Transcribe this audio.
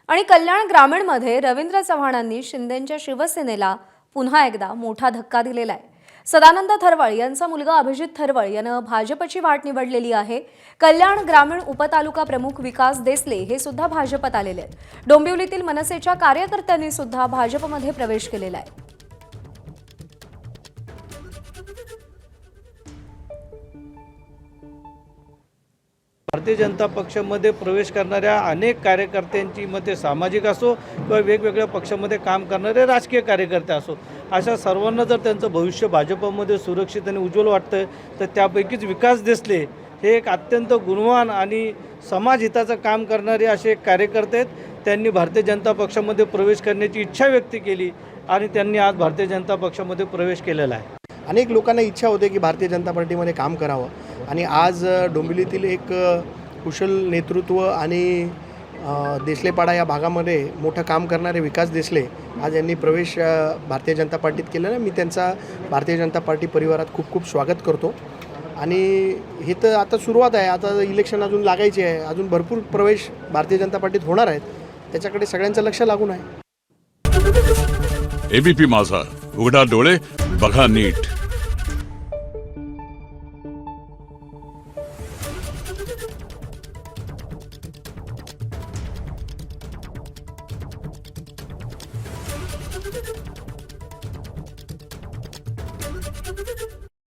आणि कल्याण ग्रामीणमध्ये रवींद्र चव्हाणांनी शिंदेंच्या शिवसेनेला पुन्हा एकदा मोठा धक्का दिलेला आहे। सदानंद थरवळ यांचा मुलगा अभिजित थरवळ यानं भाजपची वाट निवडलेली आहे। कल्याण ग्रामीण उपतालुका प्रमुख विकास देसले हे सुद्धा भाजपत आलेले आहेत। डोंबिवलीतील मनसेच्या कार्यकर्त्यांनी सुद्धा भाजपमध्ये प्रवेश केलेला आहे। भारतीय जनता पक्षामध्ये प्रवेश करणाऱ्या अनेक कार्यकर्त्यांची मते सामाजिक असो किंवा वेगवेगळ्या पक्षामध्ये काम करणारे राजकीय कार्यकर्ते असो, अशा सर्वांना जर त्यांचं भविष्य भाजपमध्ये सुरक्षित आणि उज्ज्वल वाटतं तर त्यापैकीच विकास देसले हे एक अत्यंत गुणवान आणि समाजहिताचं काम करणारे असे एक कार्यकर्ते आहेत। त्यांनी भारतीय जनता पक्षामध्ये प्रवेश करण्याची इच्छा व्यक्त केली आणि त्यांनी आज भारतीय जनता पक्षामध्ये प्रवेश केलेला आहे। अनेक लोकांना इच्छा होते की भारतीय जनता पार्टीमध्ये काम करावं आणि आज डोंबिवलीतील एक कुशल नेतृत्व आणि देसलेपाडा या भागामध्ये मोठं काम करणारे विकास देसले आज यांनी प्रवेश भारतीय जनता पार्टीत केलेला। मी त्यांचा भारतीय जनता पार्टी परिवारात खूप खूप स्वागत करतो आणि हे तर आता सुरुवात आहे। आता इलेक्शन अजून लागायचे आहे, अजून भरपूर प्रवेश भारतीय जनता पार्टीत होणार आहेत, त्याच्याकडे सगळ्यांचं लक्ष लागून आहे। एबीपी माझा, उघडा डोळे बघा नीट।